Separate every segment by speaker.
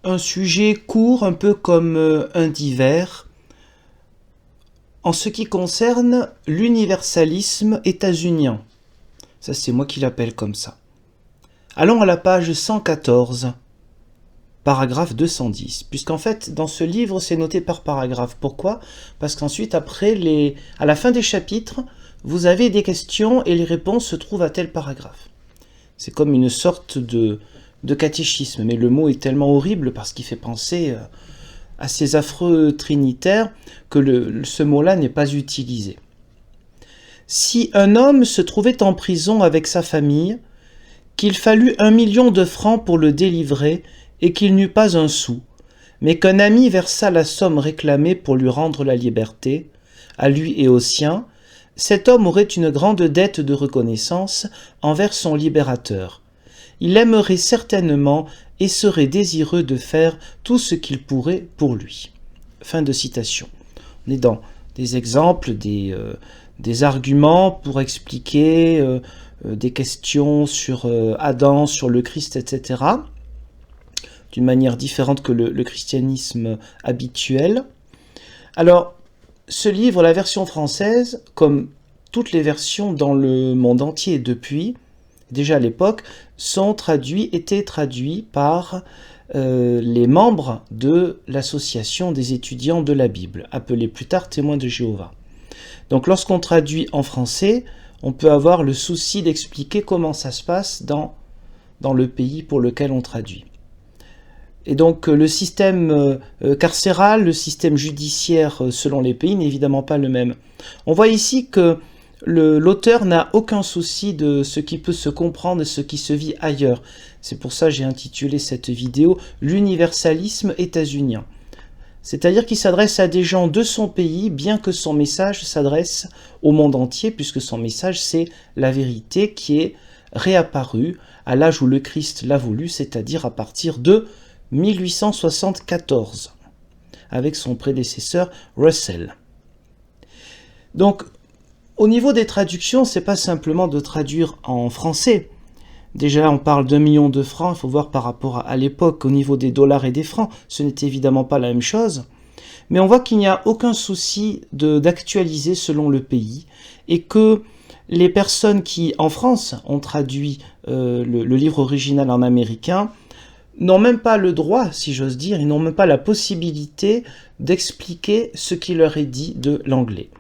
Speaker 1: un sujet court, un peu comme un divers, en ce qui concerne l'universalisme états-unien. Ça, c'est moi qui l'appelle comme ça. Allons à la page 114, paragraphe 210, puisqu'en fait, dans ce livre, c'est noté par paragraphe. Pourquoi? Parce qu'ensuite, après, à la fin des chapitres, vous avez des questions et les réponses se trouvent à tel paragraphe. C'est comme une sorte de catéchisme, mais le mot est tellement horrible parce qu'il fait penser à ces affreux trinitaires que ce mot-là n'est pas utilisé. Si un homme se trouvait en prison avec sa famille, qu'il fallut 1 million de francs pour le délivrer et qu'il n'eut pas un sou, mais qu'un ami versât la somme réclamée pour lui rendre la liberté, à lui et aux siens, cet homme aurait une grande dette de reconnaissance envers son libérateur. Il aimerait certainement et serait désireux de faire tout ce qu'il pourrait pour lui. Fin de citation. On est dans des exemples, des arguments pour expliquer des questions sur Adam, sur le Christ, etc., d'une manière différente que le christianisme habituel. Alors, ce livre, la version française, comme toutes les versions dans le monde entier depuis, déjà à l'époque, étaient traduits par les membres de l'association des étudiants de la Bible, appelée plus tard Témoins de Jéhovah. Donc lorsqu'on traduit en français, on peut avoir le souci d'expliquer comment ça se passe dans le pays pour lequel on traduit. Et donc le système carcéral, le système judiciaire selon les pays n'est évidemment pas le même. On voit ici que l'auteur n'a aucun souci de ce qui peut se comprendre et ce qui se vit ailleurs. C'est pour ça que j'ai intitulé cette vidéo « L'universalisme états-unien ». C'est-à-dire qu'il s'adresse à des gens de son pays, bien que son message s'adresse au monde entier, puisque son message c'est la vérité qui est réapparue à l'âge où le Christ l'a voulu, c'est-à-dire à partir de 1874, avec son prédécesseur Russell. Donc, au niveau des traductions, c'est pas simplement de traduire en français. Déjà, on parle d'1 million de francs, il faut voir par rapport à l'époque, au niveau des dollars et des francs, ce n'est évidemment pas la même chose. Mais on voit qu'il n'y a aucun souci d'actualiser selon le pays, et que les personnes qui, en France, ont traduit le livre original en américain, n'ont même pas le droit, si j'ose dire, ils n'ont même pas la possibilité d'expliquer ce qui leur est dit de l'anglais.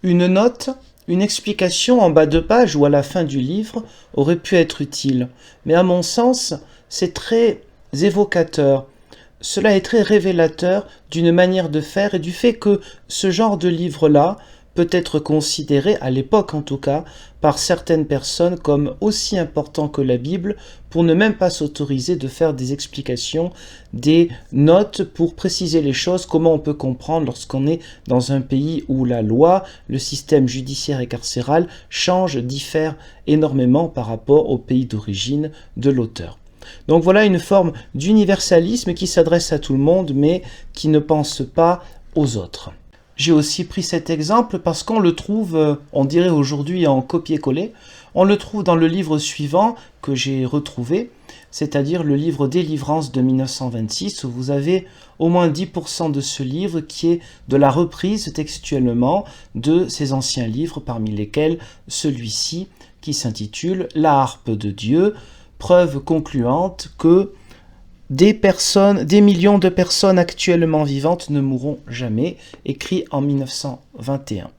Speaker 1: Une note, une explication en bas de page ou à la fin du livre aurait pu être utile, mais à mon sens, c'est très évocateur. Cela est très révélateur d'une manière de faire et du fait que ce genre de livre-là peut être considéré, à l'époque en tout cas, par certaines personnes comme aussi important que la Bible, pour ne même pas s'autoriser de faire des explications, des notes pour préciser les choses, comment on peut comprendre lorsqu'on est dans un pays où la loi, le système judiciaire et carcéral diffère énormément par rapport au pays d'origine de l'auteur. Donc voilà une forme d'universalisme qui s'adresse à tout le monde, mais qui ne pense pas aux autres. J'ai aussi pris cet exemple parce qu'on le trouve, on dirait aujourd'hui en copier-coller, on le trouve dans le livre suivant que j'ai retrouvé, c'est-à-dire le livre Délivrance de 1926, où vous avez au moins 10% de ce livre qui est de la reprise textuellement de ces anciens livres, parmi lesquels celui-ci qui s'intitule « La harpe de Dieu », preuve concluante que des millions de personnes actuellement vivantes ne mourront jamais, écrit en 1921.